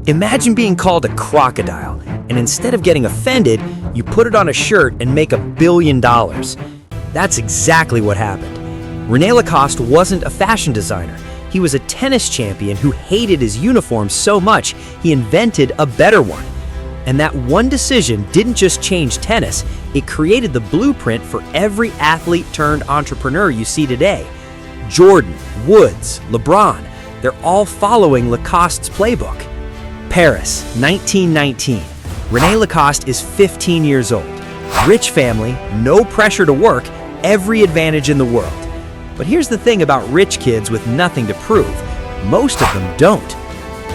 Imagine being called a crocodile, and instead of getting offended, you put it on a shirt and make $1 billion. That's exactly what happened. René Lacoste wasn't a fashion designer. He was a tennis champion who hated his uniform so much he invented a better one. And that one decision didn't just change tennis, it created the blueprint for every athlete turned entrepreneur you see today. Jordan, Woods, LeBron, they're all following Lacoste's playbook. Paris, 1919. René Lacoste is 15 years old. Rich family, no pressure to work, every advantage in the world. But here's the thing about rich kids with nothing to prove. Most of them don't.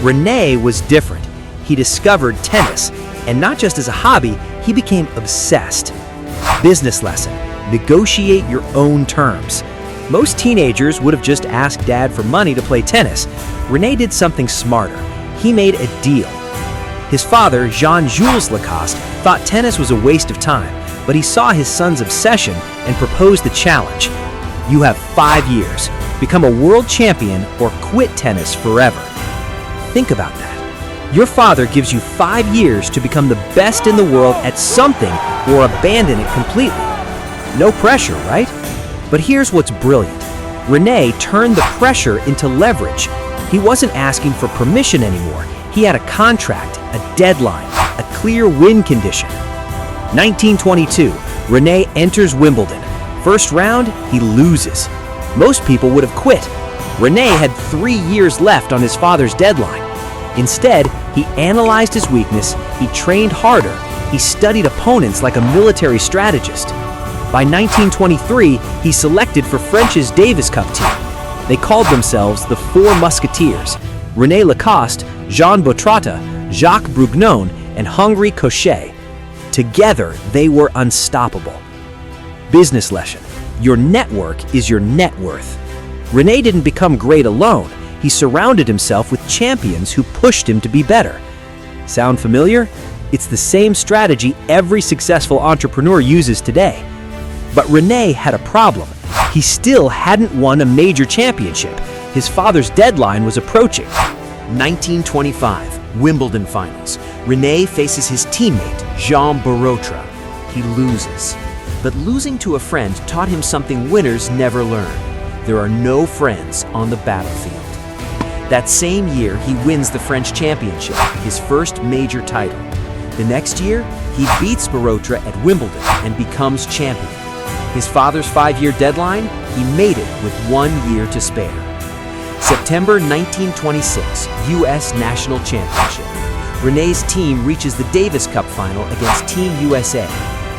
René was different. He discovered tennis, and not just as a hobby, he became obsessed. Business lesson: negotiate your own terms. Most teenagers would have just asked dad for money to play tennis. René did something smarter. He made a deal. His father, Jean-Jules Lacoste, thought tennis was a waste of time, but he saw his son's obsession and proposed the challenge. You have 5 years. Become a world champion or quit tennis forever. Think about that. Your father gives you 5 years to become the best in the world at something or abandon it completely. No pressure, right? But here's what's brilliant. René turned the pressure into leverage. He wasn't asking for permission anymore. He had a contract, a deadline, a clear win condition. 1922, René enters Wimbledon. First round, he loses. Most people would have quit. René had 3 years left on his father's deadline. Instead, he analyzed his weakness, he trained harder, he studied opponents like a military strategist. By 1923, he selected for French's Davis Cup team. They called themselves the Four Musketeers: René Lacoste, Jean Boutrata, Jacques Brugnon, and Henri Cochet. Together, they were unstoppable. Business lesson: your network is your net worth. René didn't become great alone. He surrounded himself with champions who pushed him to be better. Sound familiar? It's the same strategy every successful entrepreneur uses today. But René had a problem. He still hadn't won a major championship. His father's deadline was approaching. 1925, Wimbledon finals. René faces his teammate, Jean Boutrata. He loses. But losing to a friend taught him something winners never learn. There are no friends on the battlefield. That same year, he wins the French championship, his first major title. The next year, he beats Boutrata at Wimbledon and becomes champion. His father's 5-year deadline, he made it with 1 year to spare. September 1926, U.S. National Championship. René's team reaches the Davis Cup final against Team USA.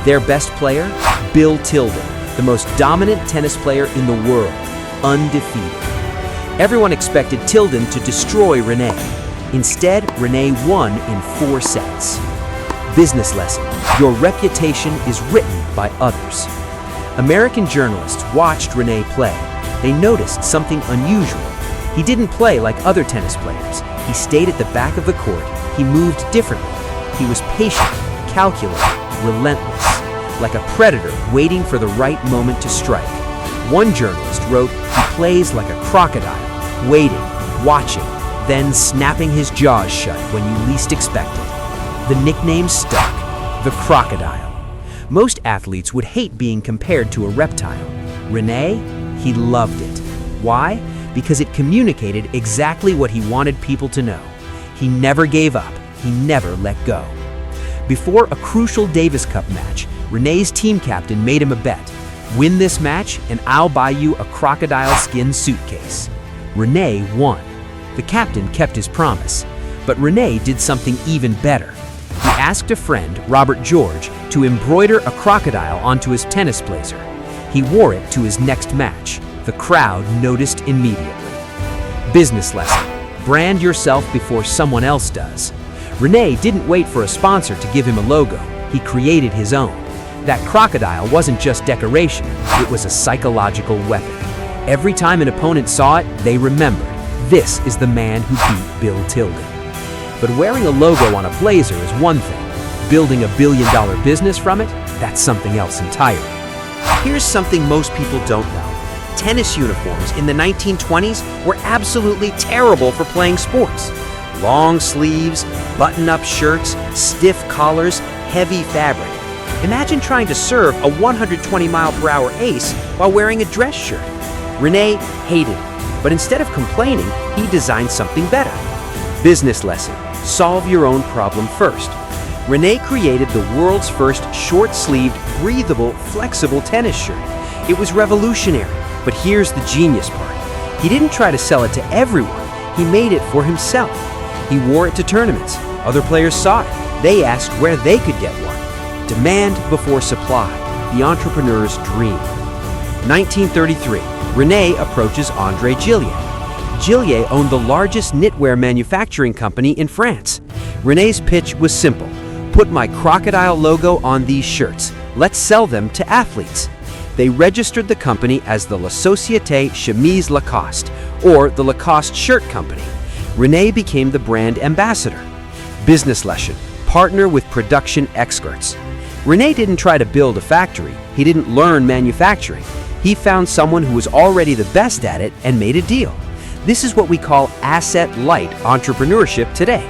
Their best player, Bill Tilden, the most dominant tennis player in the world, undefeated. Everyone expected Tilden to destroy René. Instead, René won in 4 sets. Business lesson: your reputation is written by others. American journalists watched René play. They noticed something unusual. He didn't play like other tennis players. He stayed at the back of the court. He moved differently. He was patient, calculating, relentless, like a predator waiting for the right moment to strike. One journalist wrote, "He plays like a crocodile, waiting, watching, then snapping his jaws shut when you least expect it." The nickname stuck, the crocodile. Most athletes would hate being compared to a reptile. René, he loved it. Why? Because it communicated exactly what he wanted people to know. He never gave up. He never let go. Before a crucial Davis Cup match, René's team captain made him a bet. "Win this match and I'll buy you a crocodile skin suitcase." René won. The captain kept his promise. But René did something even better. He asked a friend, Robert George, to embroider a crocodile onto his tennis blazer. He wore it to his next match. The crowd noticed immediately. Business lesson: brand yourself before someone else does. René didn't wait for a sponsor to give him a logo. He created his own. That crocodile wasn't just decoration, it was a psychological weapon. Every time an opponent saw it, they remembered, this is the man who beat Bill Tilden. But wearing a logo on a blazer is one thing. Building $1 billion business from it, that's something else entirely. Here's something most people don't know. Tennis uniforms in the 1920s were absolutely terrible for playing sports. Long sleeves, button-up shirts, stiff collars, heavy fabric. Imagine trying to serve a 120-mile-per-hour ace while wearing a dress shirt. René hated it, but instead of complaining, he designed something better. Business lesson: solve your own problem first. René created the world's first short-sleeved, breathable, flexible tennis shirt. It was revolutionary, but here's the genius part. He didn't try to sell it to everyone. He made it for himself. He wore it to tournaments. Other players saw it. They asked where they could get one. Demand before supply, the entrepreneur's dream. 1933, René approaches André Gillier. Gillier owned the largest knitwear manufacturing company in France. René's pitch was simple: put my crocodile logo on these shirts. Let's sell them to athletes. They registered the company as the La Société Chemise Lacoste, or the Lacoste Shirt Company. René became the brand ambassador. Business lesson: partner with production experts. René didn't try to build a factory. He didn't learn manufacturing. He found someone who was already the best at it and made a deal. This is what we call asset-light entrepreneurship today.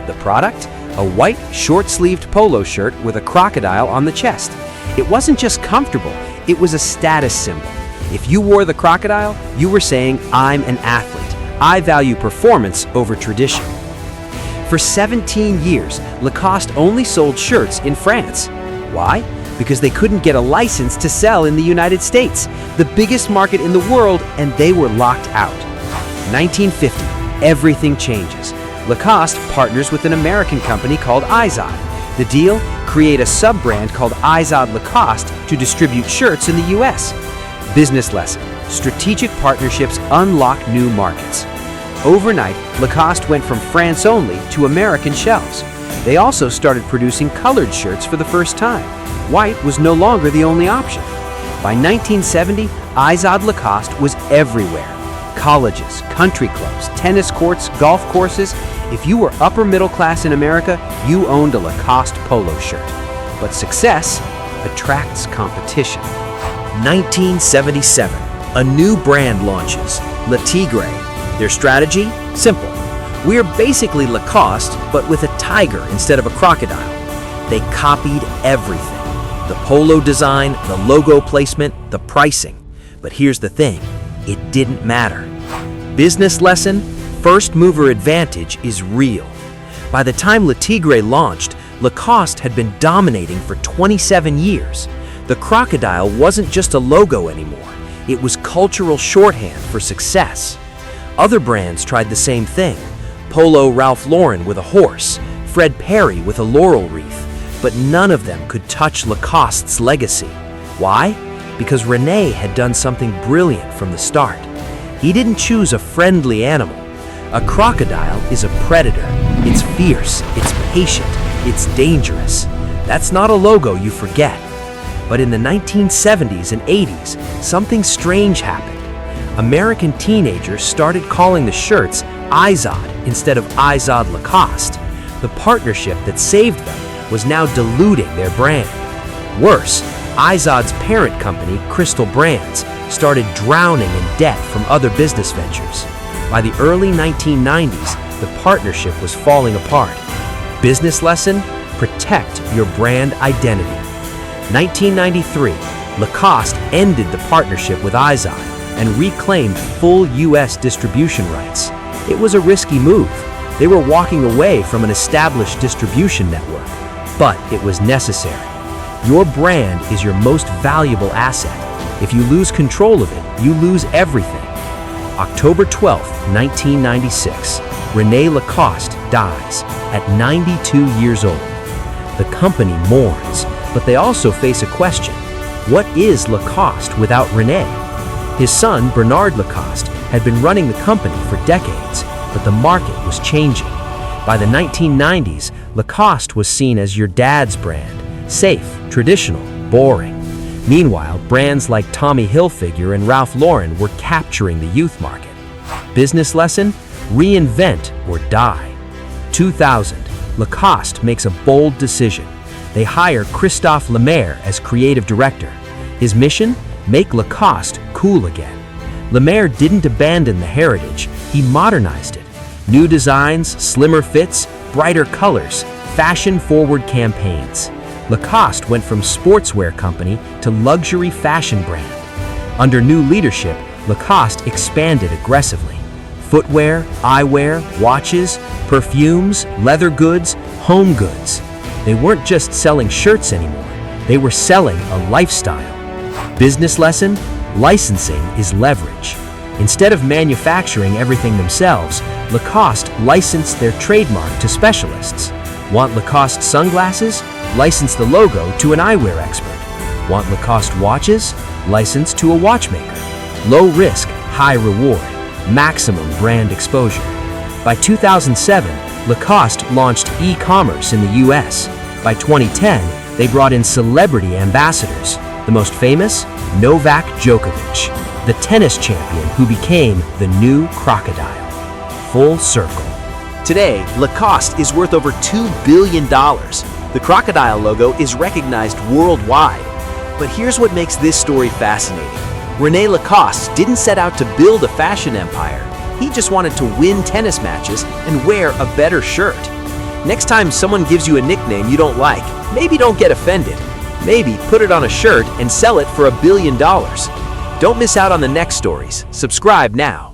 The product? A white, short-sleeved polo shirt with a crocodile on the chest. It wasn't just comfortable, it was a status symbol. If you wore the crocodile, you were saying, "I'm an athlete. I value performance over tradition." For 17 years, Lacoste only sold shirts in France. Why? Because they couldn't get a license to sell in the United States, the biggest market in the world, and they were locked out. 1950, everything changes. Lacoste partners with an American company called Izod. The deal? Create a sub-brand called Izod Lacoste to distribute shirts in the US. Business lesson: strategic partnerships unlock new markets. Overnight, Lacoste went from France only to American shelves. They also started producing colored shirts for the first time. White was no longer the only option. By 1970, Izod Lacoste was everywhere. Colleges, country clubs, tennis courts, golf courses. If you were upper middle class in America, you owned a Lacoste polo shirt. But success attracts competition. 1977, a new brand launches, Le Tigre. Their strategy? Simple. We're basically Lacoste, but with a tiger instead of a crocodile. They copied everything. The polo design, the logo placement, the pricing. But here's the thing, it didn't matter. Business lesson: first mover advantage is real. By the time Le Tigre launched, Lacoste had been dominating for 27 years. The crocodile wasn't just a logo anymore. It was cultural shorthand for success. Other brands tried the same thing. Polo Ralph Lauren with a horse, Fred Perry with a laurel wreath, but none of them could touch Lacoste's legacy. Why? Because René had done something brilliant from the start. He didn't choose a friendly animal. A crocodile is a predator. It's fierce, it's patient, it's dangerous. That's not a logo you forget. But in the 1970s and 80s, something strange happened. American teenagers started calling the shirts Izod instead of Izod Lacoste. The partnership that saved them was now diluting their brand. Worse, Izod's parent company, Crystal Brands, started drowning in debt from other business ventures. By the early 1990s, the partnership was falling apart. Business lesson: protect your brand identity. 1993, Lacoste ended the partnership with Izod and reclaimed full US distribution rights. It was a risky move. They were walking away from an established distribution network, but it was necessary. Your brand is your most valuable asset. If you lose control of it, you lose everything. October 12, 1996, René Lacoste dies at 92 years old. The company mourns, but they also face a question. What is Lacoste without René? His son, Bernard Lacoste, had been running the company for decades, but the market was changing. By the 1990s, Lacoste was seen as your dad's brand, safe, traditional, boring. Meanwhile, brands like Tommy Hilfiger and Ralph Lauren were capturing the youth market. Business lesson: reinvent or die. 2000, Lacoste makes a bold decision. They hire Christophe Lemaire as creative director. His mission? Make Lacoste cool again. Lemaire didn't abandon the heritage, he modernized it. New designs, slimmer fits, brighter colors, fashion-forward campaigns. Lacoste went from sportswear company to luxury fashion brand. Under new leadership, Lacoste expanded aggressively. Footwear, eyewear, watches, perfumes, leather goods, home goods. They weren't just selling shirts anymore. They were selling a lifestyle. Business lesson: licensing is leverage. Instead of manufacturing everything themselves, Lacoste licensed their trademark to specialists. Want Lacoste sunglasses? License the logo to an eyewear expert. Want Lacoste watches? License to a watchmaker. Low risk, high reward, maximum brand exposure. By 2007, Lacoste launched e-commerce in the US. By 2010, they brought in celebrity ambassadors. The most famous? Novak Djokovic, the tennis champion who became the new crocodile. Full circle. Today, Lacoste is worth over $2 billion. The crocodile logo is recognized worldwide. But here's what makes this story fascinating. René Lacoste didn't set out to build a fashion empire. He just wanted to win tennis matches and wear a better shirt. Next time someone gives you a nickname you don't like, maybe don't get offended. Maybe put it on a shirt and sell it for $1 billion. Don't miss out on the next stories. Subscribe now.